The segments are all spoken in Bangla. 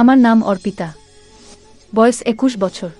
আমার নাম অর্পিতা। বয়স ২১ বছর।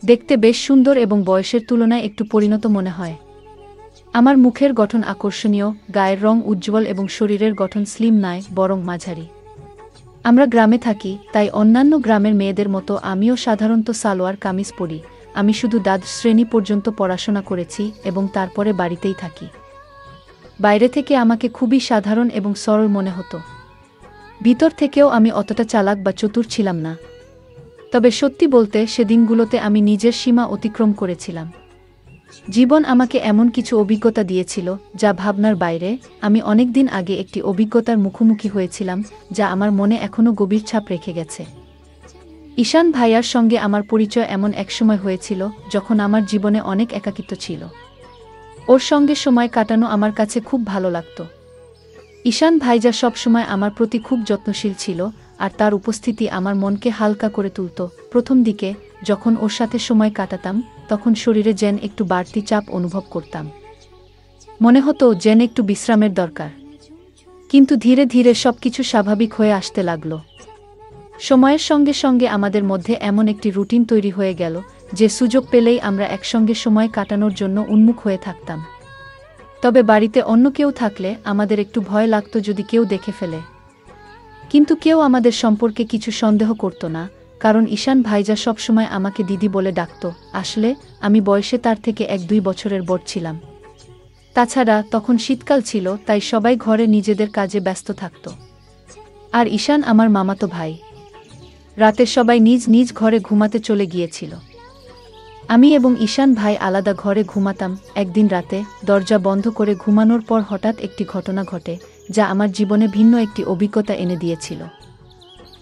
দেখতে বেশ সুন্দর এবং বয়সের তুলনায় একটু পরিণত মনে হয়। আমার মুখের গঠন আকর্ষণীয়, গায়ের রং উজ্জ্বল এবং শরীরের গঠন স্লিম নয়, বরং মাঝারি। আমরা গ্রামে থাকি, তাই অন্যান্য গ্রামের মেয়েদের মতো আমিও সাধারণত সালোয়ার কামিজ পরি। আমি শুধু দ্বাদশ শ্রেণী পর্যন্ত পড়াশোনা করেছি এবং তারপরে বাড়িতেই থাকি। বাইরে থেকে আমাকে খুবই সাধারণ এবং সরল মনে হতো। ভিতর থেকেও আমি অতটা চালাক বা চতুর ছিলাম না। তবে সত্যি বলতে সেদিনগুলোতে আমি নিজের সীমা অতিক্রম করেছিলাম। জীবন আমাকে এমন কিছু অভিজ্ঞতা দিয়েছিল যা ভাবনার বাইরে। আমি অনেক দিন আগে একটি অভিজ্ঞতার মুখোমুখি হয়েছিলাম যা আমার মনে এখনও গভীর ছাপ রেখে গেছে। ঈশান ভাইয়ার সঙ্গে আমার পরিচয় এমন এক সময় হয়েছিল যখন আমার জীবনে অনেক একাকিত্ব ছিল। ওর সঙ্গে সময় কাটানো আমার কাছে খুব ভালো লাগত। ঈশান ভাইজা সবসময় আমার প্রতি খুব যত্নশীল ছিল, আর তার উপস্থিতি আমার মনকে হালকা করে তুলত। প্রথম দিকে যখন ওর সাথে সময় কাটাতাম তখন শরীরে যেন একটু বাড়তি চাপ অনুভব করতাম। মনে হতো যেন একটু বিশ্রামের দরকার। কিন্তু ধীরে ধীরে সবকিছু স্বাভাবিক হয়ে আসতে লাগল। সময়ের সঙ্গে সঙ্গে আমাদের মধ্যে এমন একটি রুটিন তৈরি হয়ে গেল যে সুযোগ পেলেই আমরা একসঙ্গে সময় কাটানোর জন্য উন্মুখ হয়ে থাকতাম। তবে বাড়িতে অন্য কেউ থাকলে আমাদের একটু ভয় লাগত যদি কেউ দেখে ফেলে। কিন্তু কেউ আমাদের সম্পর্কে কিছু সন্দেহ করত না, কারণ ঈশান ভাইজা সবসময় আমাকে দিদি বলে ডাকত। আসলে আমি বয়সে তার থেকে ১-২ বছরের বড় ছিলাম। তাছাড়া তখন শীতকাল ছিল, তাই সবাই ঘরে নিজেদের কাজে ব্যস্ত থাকত। আর ঈশান আমার মামাতো ভাই। রাতে সবাই নিজ নিজ ঘরে ঘুমাতে চলে গিয়েছিল। আমি এবং ঈশান ভাই আলাদা ঘরে ঘুমাতাম। একদিন রাতে দরজা বন্ধ করে ঘুমানোর পর হঠাৎ একটি ঘটনা ঘটে যা আমার জীবনে ভিন্ন একটি অভিজ্ঞতা এনে দিয়েছিল।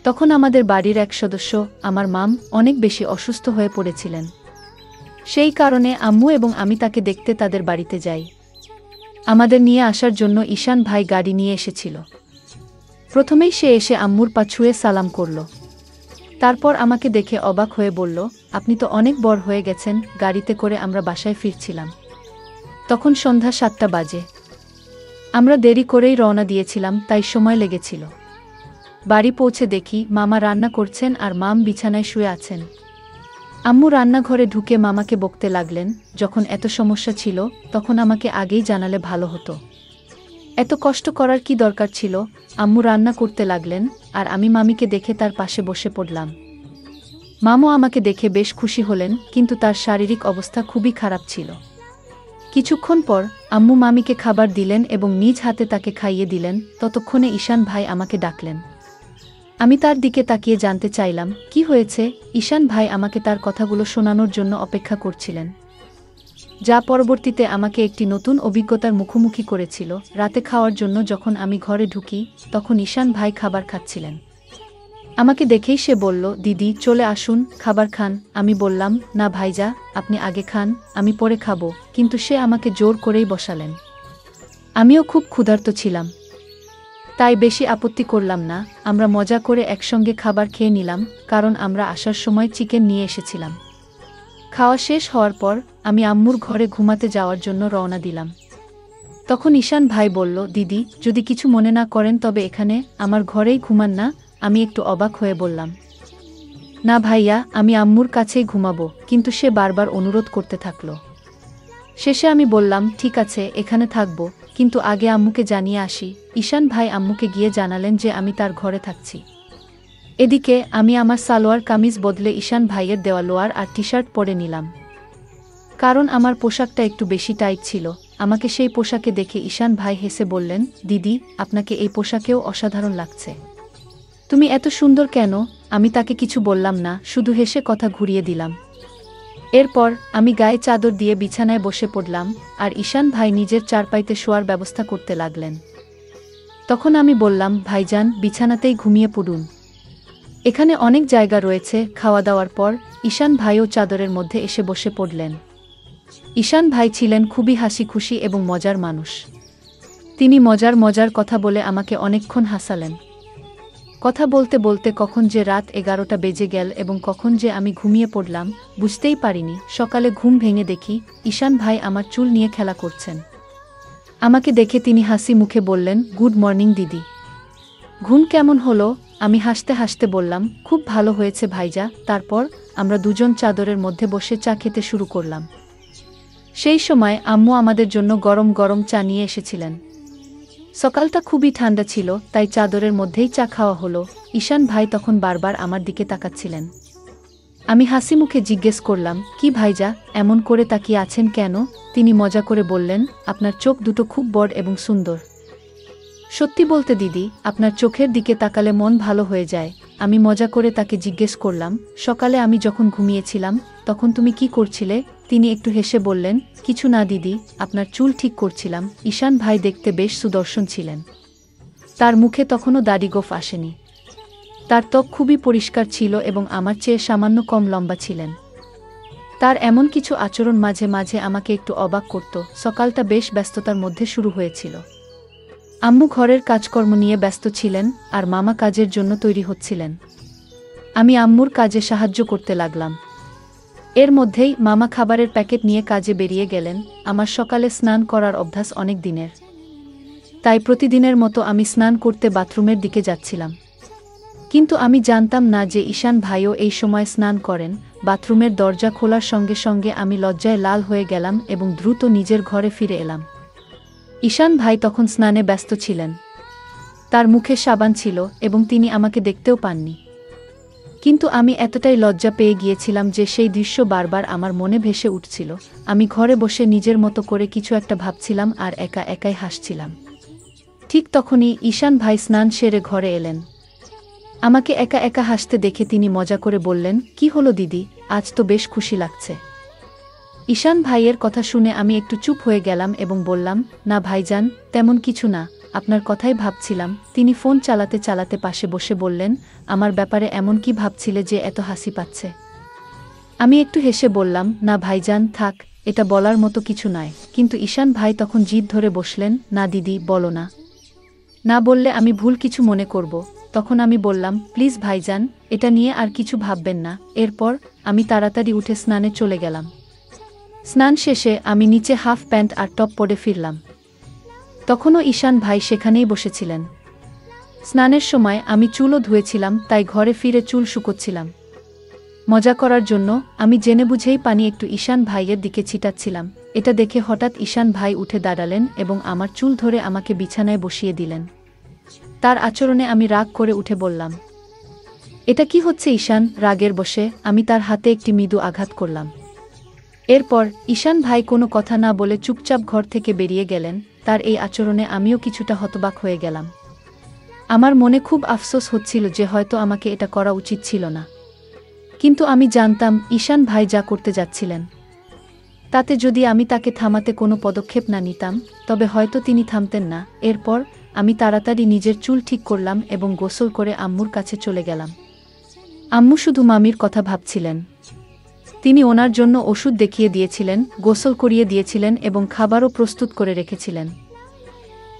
তখন আমাদের বাড়ির এক সদস্য, আমার মাম, অনেক বেশি অসুস্থ হয়ে পড়েছিলেন। সেই কারণে আম্মু এবং আমি তাকে দেখতে তাদের বাড়িতে যাই। আমাদের নিয়ে আসার জন্য ঈশান ভাই গাড়ি নিয়ে এসেছিল। প্রথমেই সে এসে আম্মুর পা ছুঁয়ে সালাম করল। তারপর আমাকে দেখে অবাক হয়ে বলল, আপনি তো অনেক বড় হয়ে গেছেন। গাড়িতে করে আমরা বাসায় ফিরছিলাম। তখন সন্ধ্যা ৭টা বাজে। আমরা দেরি করেই রওনা দিয়েছিলাম, তাই সময় লেগেছিল। বাড়ি পৌঁছে দেখি মামা রান্না করছেন আর মাম বিছানায় শুয়ে আছেন। আম্মু রান্নাঘরে ঢুকে মামাকে বকতে লাগলেন, যখন এত সমস্যা ছিল তখন আমাকে আগেই জানালে ভালো হতো। এত কষ্ট করার কি দরকার ছিল? আম্মু রান্না করতে লাগলেন আর আমি মামিকে দেখে তার পাশে বসে পড়লাম। মামু আমাকে দেখে বেশ খুশি হলেন, কিন্তু তার শারীরিক অবস্থা খুবই খারাপ ছিল। কিছুক্ষণ পর আম্মু মামিকে খাবার দিলেন এবং নিজ হাতে তাকে খাইয়ে দিলেন। ততক্ষণে ঈশান ভাই আমাকে ডাকলেন। আমি তার দিকে তাকিয়ে জানতে চাইলাম কি হয়েছে। ঈশান ভাই আমাকে তার কথাগুলো শোনানোর জন্য অপেক্ষা করছিলেন, যা পরবর্তীতে আমাকে একটি নতুন অভিজ্ঞতার মুখোমুখি করেছিল। রাতে খাওয়ার জন্য যখন আমি ঘরে ঢুকি তখন ঈশান ভাই খাবার খাচ্ছিলেন। আমাকে দেখেই সে বলল, দিদি চলে আসুন, খাবার খান। আমি বললাম, না ভাইজা, আপনি আগে খান, আমি পরে খাবো। কিন্তু সে আমাকে জোর করেই বসালেন। আমিও খুব ক্ষুধার্ত ছিলাম, তাই বেশি আপত্তি করলাম না। আমরা মজা করে একসঙ্গে খাবার খেয়ে নিলাম, কারণ আমরা আসার সময় চিকেন নিয়ে এসেছিলাম। খাওয়া শেষ হওয়ার পর আমি আম্মুর ঘরে ঘুমাতে যাওয়ার জন্য রওনা দিলাম। তখন ঈশান ভাই বলল, দিদি যদি কিছু মনে না করেন তবে এখানে আমার ঘরেই ঘুমান না। আমি একটু অবাক হয়ে বললাম, না ভাইয়া, আমি আম্মুর কাছেই ঘুমাবো। কিন্তু সে বারবার অনুরোধ করতে থাকল। শেষে আমি বললাম, ঠিক আছে, এখানে থাকবো, কিন্তু আগে আম্মুকে জানিয়ে আসি। ঈশান ভাই আম্মুকে গিয়ে জানালেন যে আমি তার ঘরে থাকছি। এদিকে আমি আমার সালোয়ার কামিজ বদলে ঈশান ভাইয়ের দেওয়া লোয়ার আর টি শার্ট পরে নিলাম, কারণ আমার পোশাকটা একটু বেশি টাইট ছিল। আমাকে সেই পোশাকে দেখে ঈশান ভাই হেসে বললেন, দিদি আপনাকে এই পোশাকেও অসাধারণ লাগছে। তুমি এত সুন্দর কেন? আমি তাকে কিছু বললাম না, শুধু হেসে কথা ঘুরিয়ে দিলাম। এরপর আমি গায়ে চাদর দিয়ে বিছানায় বসে পড়লাম আর ঈশান ভাই নিজের চারপাইতে শোয়ার ব্যবস্থা করতে লাগলেন। তখন আমি বললাম, ভাইজান বিছানাতেই ঘুমিয়ে পড়ুন, এখানে অনেক জায়গা রয়েছে। খাওয়া দাওয়ার পর ঈশান ভাইও চাদরের মধ্যে এসে বসে পড়লেন। ঈশান ভাই ছিলেন খুবই হাসি খুশি এবং মজার মানুষ। তিনি মজার মজার কথা বলে আমাকে অনেকক্ষণ হাসালেন। কথা বলতে বলতে কখন যে রাত 11টা বেজে গেল এবং কখন যে আমি ঘুমিয়ে পড়লাম বুঝতেই পারিনি। সকালে ঘুম ভেঙে দেখি ঈশান ভাই আমার চুল নিয়ে খেলা করছেন। আমাকে দেখে তিনি হাসি মুখে বললেন, গুড মর্নিং দিদি, ঘুম কেমন হলো? আমি হাসতে হাসতে বললাম, খুব ভালো হয়েছে ভাইজা। তারপর আমরা দুজন চাদরের মধ্যে বসে চা খেতে শুরু করলাম। সেই সময় আম্মু আমাদের জন্য গরম গরম চা নিয়ে এসেছিলেন। সকালটা খুবই ঠান্ডা ছিল, তাই চাদরের মধ্যেই চা খাওয়া হলো। ঈশান ভাই তখন বারবার আমার দিকে তাকাচ্ছিলেন। আমি হাসি মুখে জিজ্ঞেস করলাম, কি ভাইজা, এমন করে তাকিয়ে আছেন কেন? তিনি মজা করে বললেন, আপনার চোখ দুটো খুব বড় এবং সুন্দর। সত্যি বলতে দিদি, আপনার চোখের দিকে তাকালে মন ভালো হয়ে যায়। আমি মজা করে তাকে জিজ্ঞেস করলাম, সকালে আমি যখন ঘুমিয়েছিলাম তখন তুমি কি করছিলে? তিনি একটু হেসে বললেন, কিছু না দিদি, আপনার চুল ঠিক করছিলাম। ঈশান ভাই দেখতে বেশ সুদর্শন ছিলেন। তার মুখে তখনও দাড়ি গোঁফ আসেনি। তার ত্বক খুবই পরিষ্কার ছিল এবং আমার চেয়ে সামান্য কম লম্বা ছিলেন। তার এমন কিছু আচরণ মাঝে মাঝে আমাকে একটু অবাক করত। সকালটা বেশ ব্যস্ততার মধ্যে শুরু হয়েছিল। আম্মু ঘরের কাজকর্ম নিয়ে ব্যস্ত ছিলেন আর মামা কাজের জন্য তৈরি হচ্ছিলেন। আমি আম্মুর কাজে সাহায্য করতে লাগলাম। এর মধ্যেই মামা খাবারের প্যাকেট নিয়ে কাজে বেরিয়ে গেলেন। আমার সকালে স্নান করার অভ্যাস অনেক দিনের, তাই প্রতিদিনের মতো আমি স্নান করতে বাথরুমের দিকে যাচ্ছিলাম। কিন্তু আমি জানতাম না যে ঈশান ভাইও এই সময় স্নান করেন। বাথরুমের দরজা খোলার সঙ্গে সঙ্গে আমি লজ্জায় লাল হয়ে গেলাম এবং দ্রুত নিজের ঘরে ফিরে এলাম। ঈশান ভাই তখন স্নানে ব্যস্ত ছিলেন। তার মুখে সাবান ছিল এবং তিনি আমাকে দেখতেও পাননি। কিন্তু আমি এতটাই লজ্জা পেয়ে গিয়েছিলাম যে সেই দৃশ্য বারবার আমার মনে ভেসে উঠছিল। আমি ঘরে বসে নিজের মতো করে কিছু একটা ভাবছিলাম আর একা একাই হাসছিলাম। ঠিক তখনই ঈশান ভাই স্নান সেরে ঘরে এলেন। আমাকে একা একা হাসতে দেখে তিনি মজা করে বললেন, কি হলো দিদি, আজ তো বেশ খুশি লাগছে। ঈশান ভাইয়ের কথা শুনে আমি একটু চুপ হয়ে গেলাম এবং বললাম, না ভাইজান, তেমন কিছু না, আপনার কথাই ভাবছিলাম। তিনি ফোন চালাতে চালাতে পাশে বসে বললেন, আমার ব্যাপারে এমন কি ভাবছিলে যে এত হাসি পাচ্ছে? আমি একটু হেসে বললাম, না ভাইজান, থাক, এটা বলার মতো কিছু নয়। কিন্তু ঈশান ভাই তখন জিদ ধরে বসলেন, না দিদি, বলো না। না বললে আমি ভুল কিছু মনে করব। তখন আমি বললাম, প্লিজ ভাইজান, এটা নিয়ে আর কিছু ভাববেন না। এরপর আমি তাড়াতাড়ি উঠে স্নানে চলে গেলাম। স্নান শেষে আমি নিচে হাফ প্যান্ট আর টপ পরে ফিরলাম। তখনও ঈশান ভাই সেখানেই বসেছিলেন। স্নানের সময় আমি চুলও ধুয়েছিলাম, তাই ঘরে ফিরে চুল শুকোচ্ছিলাম। মজা করার জন্য আমি জেনে বুঝেই পানি একটু ঈশান ভাইয়ের দিকে ছিটাচ্ছিলাম। এটা দেখে হঠাৎ ঈশান ভাই উঠে দাঁড়ালেন এবং আমার চুল ধরে আমাকে বিছানায় বসিয়ে দিলেন। তার আচরণে আমি রাগ করে উঠে বললাম, এটা কি হচ্ছে ঈশান? রাগের বশে আমি তার হাতে একটি মৃদু আঘাত করলাম। এরপর ঈশান ভাই কোনো কথা না বলে চুপচাপ ঘর থেকে বেরিয়ে গেলেন। তার এই আচরণে আমিও কিছুটা হতবাক হয়ে গেলাম। আমার মনে খুব আফসোস হচ্ছিল যে হয়তো আমাকে এটা করা উচিত ছিল না। কিন্তু আমি জানতাম ঈশান ভাই যা করতে যাচ্ছিলেন তাতে যদি আমি তাকে থামাতে কোনো পদক্ষেপ না নিতাম তবে হয়তো তিনি থামতেন না। এরপর আমি তাড়াতাড়ি নিজের চুল ঠিক করলাম এবং গোসল করে আম্মুর কাছে চলে গেলাম। আম্মু শুধু মামির কথা ভাবছিলেন। তিনি ওনার জন্য ওষুধ দেখিয়ে দিয়েছিলেন, গোসল করিয়ে দিয়েছিলেন এবং খাবারও প্রস্তুত করে রেখেছিলেন।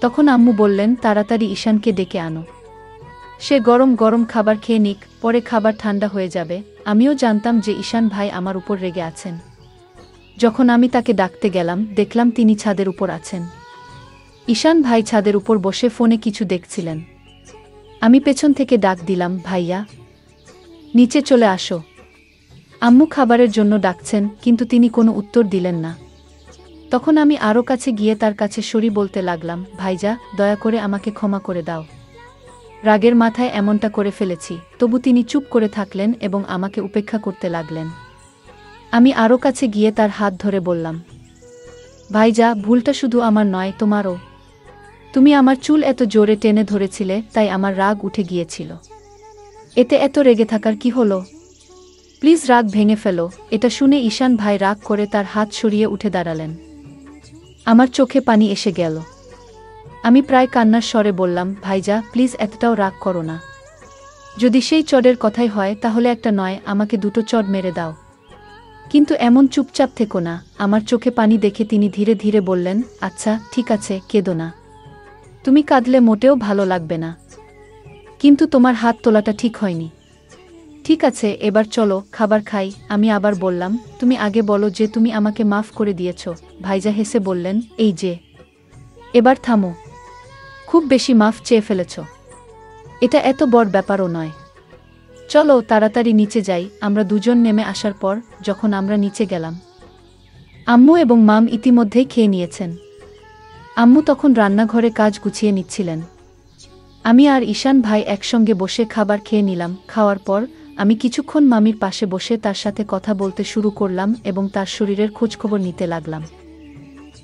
তখন আম্মু বললেন, তাড়াতাড়ি ঈশানকে ডেকে আনো। সে গরম গরম খাবার খেয়ে নিক, পরে খাবার ঠান্ডা হয়ে যাবে। আমিও জানতাম যে ঈশান ভাই আমার উপর রেগে আছেন। যখন আমি তাকে ডাকতে গেলাম দেখলাম তিনি ছাদের উপর আছেন। ঈশান ভাই ছাদের উপর বসে ফোনে কিছু দেখছিলেন। আমি পেছন থেকে ডাক দিলাম, ভাইয়া, নিচে চলে আসো। আম্মু খাবারের জন্য ডাকছেন, কিন্তু তিনি কোনো উত্তর দিলেন না। তখন আমি আরও কাছে গিয়ে তার কাছে সরি বলতে লাগলাম, ভাইজা, দয়া করে আমাকে ক্ষমা করে দাও। রাগের মাথায় এমনটা করে ফেলেছি। তবু তিনি চুপ করে থাকলেন এবং আমাকে উপেক্ষা করতে লাগলেন। আমি আরও কাছে গিয়ে তার হাত ধরে বললাম, ভাইজা, ভুলটা শুধু আমার নয়, তোমারও। তুমি আমার চুল এত জোরে টেনে ধরেছিলে, তাই আমার রাগ উঠে গিয়েছিল। এতে এত রেগে থাকার কি হলো? প্লিজ রাগ ভেঙে ফেলো। এটা শুনে ঈশান ভাই রাগ করে তার হাত সরিয়ে উঠে দাঁড়ালেন। আমার চোখে পানি এসে গেল। আমি প্রায় কান্নার স্বরে বললাম, ভাইজা, প্লিজ এতটাও রাগ করো না। যদি সেই চড়ের কথাই হয় তাহলে একটা নয়, আমাকে দুটো চড় মেরে দাও। কিন্তু এমন চুপচাপ থেকো না। আমার চোখে পানি দেখে তিনি ধীরে ধীরে বললেন, আচ্ছা ঠিক আছে, কেঁদো না। তুমি কাঁদলে মোটেও ভালো লাগবে না। কিন্তু তোমার হাত তোলাটা ঠিক হয়নি। ঠিক আছে, এবার চলো খাবার খাই। আমি আবার বললাম, তুমি আগে বলো যে তুমি আমাকে মাফ করে দিয়েছ। ভাইজা হেসে বললেন, এই যে, এবার থামো। খুব বেশি মাফ চেয়ে ফেলেছ। এটা এত বড় ব্যাপারও নয়। চলো তাড়াতাড়ি নিচে যাই। আমরা দুজন নেমে আসার পর যখন আমরা নিচে গেলাম, আম্মু এবং মাম ইতিমধ্যেই খেয়ে নিয়েছেন। আম্মু তখন রান্নাঘরে কাজ গুছিয়ে নিচ্ছিলেন। আমি আর ঈশান ভাই একসঙ্গে বসে খাবার খেয়ে নিলাম। খাওয়ার পর আমি কিছুক্ষণ মামির পাশে বসে তার সাথে কথা বলতে শুরু করলাম এবং তার শরীরের খোঁজখবর নিতে লাগলাম।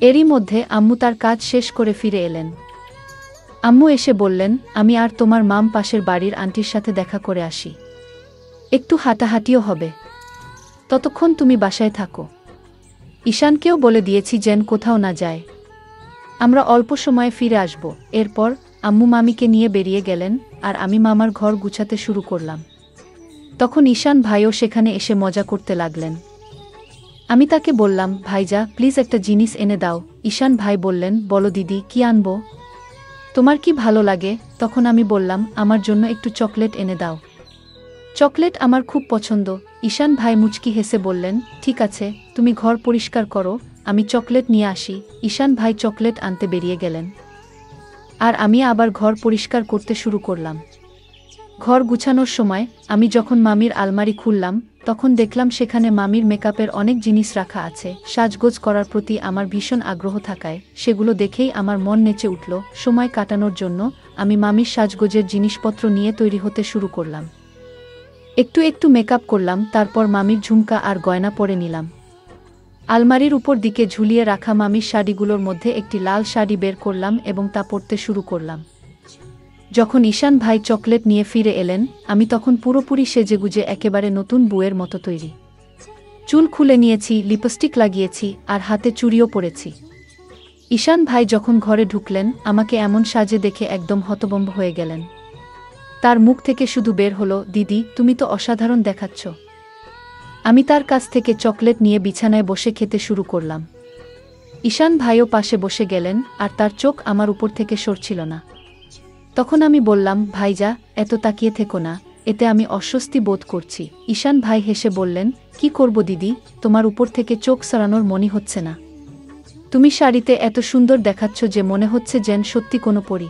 এরই মধ্যে আম্মু তার কাজ শেষ করে ফিরে এলেন। আম্মু এসে বললেন, আমি আর তোমার মাম পাশের বাড়ির আন্টির সাথে দেখা করে আসি, একটু হাঁটাহাঁটিও হবে, ততক্ষণ তুমি বাসায় থাকো। ঈশানকেও বলে দিয়েছি যেন কোথাও না যায়, আমরা অল্প সময়ে ফিরে আসব। এরপর আম্মু মামিকে নিয়ে বেরিয়ে গেলেন আর আমি মামার ঘর গুছাতে শুরু করলাম। তখন ঈশান ভাইও সেখানে এসে মজা করতে লাগলেন। আমি তাকে বললাম, ভাইজা প্লিজ একটা জিনিস এনে দাও। ঈশান ভাই বললেন, বলো দিদি, কি আনবো? তোমার কি ভালো লাগে? তখন আমি বললাম, আমার জন্য একটু চকলেট এনে দাও, চকলেট আমার খুব পছন্দ। ঈশান ভাই মুচকি হেসে বললেন, ঠিক আছে, তুমি ঘর পরিষ্কার করো, আমি চকলেট নিয়ে আসি। ঈশান ভাই চকলেট আনতে বেরিয়ে গেলেন আর আমি আবার ঘর পরিষ্কার করতে শুরু করলাম। ঘর গুছানোর সময় আমি যখন মামির আলমারি খুললাম, তখন দেখলাম সেখানে মামির মেকআপের অনেক জিনিস রাখা আছে। সাজগোজ করার প্রতি আমার ভীষণ আগ্রহ থাকায় সেগুলো দেখেই আমার মন নেচে উঠল। সময় কাটানোর জন্য আমি মামির সাজগোজের জিনিসপত্র নিয়ে তৈরি হতে শুরু করলাম। একটু একটু মেকআপ করলাম, তারপর মামির ঝুমকা আর গয়না পরে নিলাম। আলমারির উপর দিকে ঝুলিয়ে রাখা মামির শাড়িগুলোর মধ্যে একটি লাল শাড়ি বের করলাম এবং তা পরতে শুরু করলাম। যখন ঈশান ভাই চকলেট নিয়ে ফিরে এলেন, আমি তখন পুরোপুরি সেজেগুজে একেবারে নতুন বউয়ের মতো তৈরি। চুল খুলে নিয়েছি, লিপস্টিক লাগিয়েছি আর হাতে চুড়িও পরেছি। ঈশান ভাই যখন ঘরে ঢুকলেন, আমাকে এমন সাজে দেখে একদম হতভম্ব হয়ে গেলেন। তার মুখ থেকে শুধু বের হলো, দিদি তুমি তো অসাধারণ দেখাচ্ছ। আমি তার কাছ থেকে চকলেট নিয়ে বিছানায় বসে খেতে শুরু করলাম। ঈশান ভাইও পাশে বসে গেলেন আর তার চোখ আমার উপর থেকে সরছিল না। তখন আমি বললাম, ভাইজা এত তাকিয়ে থেকো না, এতে আমি অস্বস্তি বোধ করছি। ঈশান ভাই হেসে বললেন, কি করব দিদি, তোমার উপর থেকে চোখ সরানোর মনই হচ্ছে না। তুমি শাড়িতে এত সুন্দর দেখাচ্ছ যে মনে হচ্ছে যেন সত্যি কোনো পরী।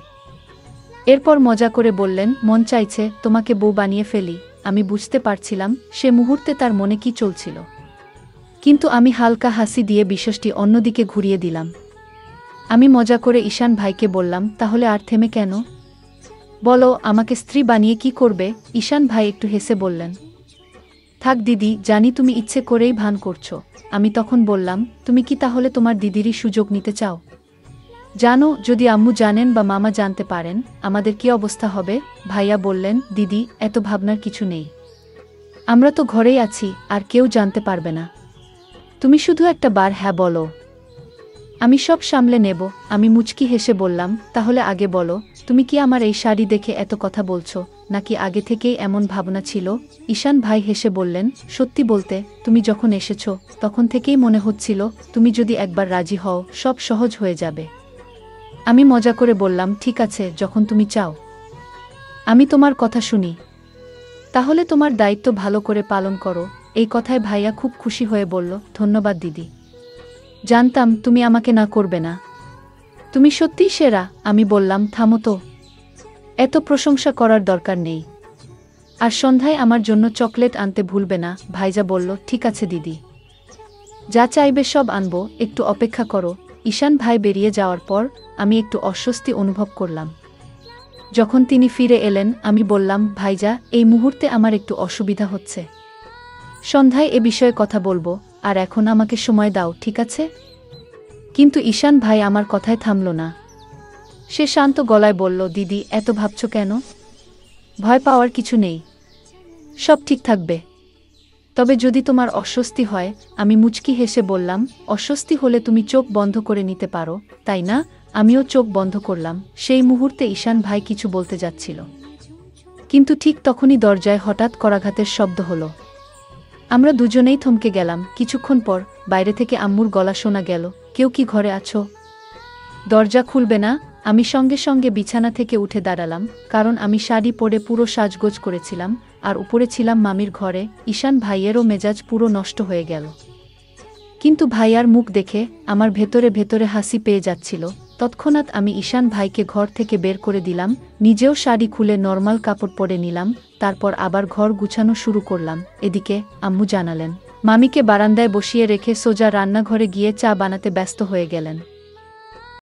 এরপর মজা করে বললেন, মন চাইছে তোমাকে বউ বানিয়ে ফেলি। আমি বুঝতে পারছিলাম সে মুহূর্তে তার মনে কি চলছিল, কিন্তু আমি হালকা হাসি দিয়ে বিষয়টি অন্যদিকে ঘুরিয়ে দিলাম। আমি মজা করে ঈশান ভাইকে বললাম, তাহলে আর থেমে কেন? বলো, আমাকে স্ত্রী বানিয়ে কি করবে? ঈশান ভাই একটু হেসে বললেন, থাক দিদি, জানি তুমি ইচ্ছে করেই ভান করছো। আমি তখন বললাম, তুমি কি তাহলে তোমার দিদিরই সুযোগ নিতে চাও? জানো, যদি আম্মু জানেন বা মামা জানতে পারেন আমাদের কি অবস্থা হবে? ভাইয়া বললেন, দিদি এত ভাবনার কিছু নেই, আমরা তো ঘরেই আছি, আর কেউ জানতে পারবে না। তুমি শুধু একটা বার হ্যাঁ বলো, আমি সব সামলে নেব। আমি মুচকি হেসে বললাম, তাহলে আগে বলো, তুমি কি আমার এই শাড়ি দেখে এত কথা বলছো, নাকি আগে থেকেই এমন ভাবনা ছিল? ঈশান ভাই হেসে বললেন, সত্যি বলতে তুমি যখন এসেছো তখন থেকেই মনে হচ্ছিল তুমি যদি একবার রাজি হও সব সহজ হয়ে যাবে। আমি মজা করে বললাম, ঠিক আছে, যখন তুমি চাও আমি তোমার কথা শুনি। তাহলে তোমার দায়িত্ব ভালো করে পালন করো। এই কথায় ভাইয়া খুব খুশি হয়ে বলল, ধন্যবাদ দিদি, জানতাম তুমি আমাকে না করবে না, তুমি সত্যিই সেরা। আমি বললাম, থামো তো, এত প্রশংসা করার দরকার নেই, আর সন্ধ্যায় আমার জন্য চকলেট আনতে ভুলবে না। ভাইজা বলল, ঠিক আছে দিদি, যা চাইবে সব আনবো, একটু অপেক্ষা করো। ঈশান ভাই বেরিয়ে যাওয়ার পর আমি একটু অস্বস্তি অনুভব করলাম। যখন তিনি ফিরে এলেন, আমি বললাম, ভাইজা এই মুহূর্তে আমার একটু অসুবিধা হচ্ছে, সন্ধ্যায় এ বিষয়ে কথা বলবো, আর এখন আমাকে সময় দাও, ঠিক আছে? কিন্তু ঈশান ভাই আমার কথায় থামল না। সে শান্ত গলায় বলল, দিদি এত ভাবছ কেন? ভয় পাওয়ার কিছু নেই, সব ঠিক থাকবে। তবে যদি তোমার অস্বস্তি হয়। আমি মুচকি হেসে বললাম, অস্বস্তি হলে তুমি চোখ বন্ধ করে নিতে পারো, তাই না? আমিও চোখ বন্ধ করলাম। সেই মুহূর্তে ঈশান ভাই কিছু বলতে যাচ্ছিল, কিন্তু ঠিক তখনই দরজায় হঠাৎ করাঘাতের শব্দ হলো। আমরা দুজনেই থমকে গেলাম। কিছুক্ষণ পর বাইরে থেকে আম্মুর গলা শোনা গেল, কেউ কি ঘরে আছো? দরজা খুলবে না? আমি সঙ্গে সঙ্গে বিছানা থেকে উঠে দাঁড়ালাম, কারণ আমি শাড়ি পরে পুরো সাজগোজ করেছিলাম আর উপরে ছিলাম মামির ঘরে। ঈশান ভাইয়েরও মেজাজ পুরো নষ্ট হয়ে গেল, কিন্তু ভাইয়ার মুখ দেখে আমার ভেতরে ভেতরে হাসি পেয়ে যাচ্ছিল। তৎক্ষণাৎ আমি ঈশান ভাইকে ঘর থেকে বের করে দিলাম, নিজেও শাড়ি খুলে নরমাল কাপড় পরে নিলাম, তারপর আবার ঘর গুছানো শুরু করলাম। এদিকে আম্মু জানালেন, মামিকে বারান্দায় বসিয়ে রেখে সোজা রান্নাঘরে গিয়ে চা বানাতে ব্যস্ত হয়ে গেলেন।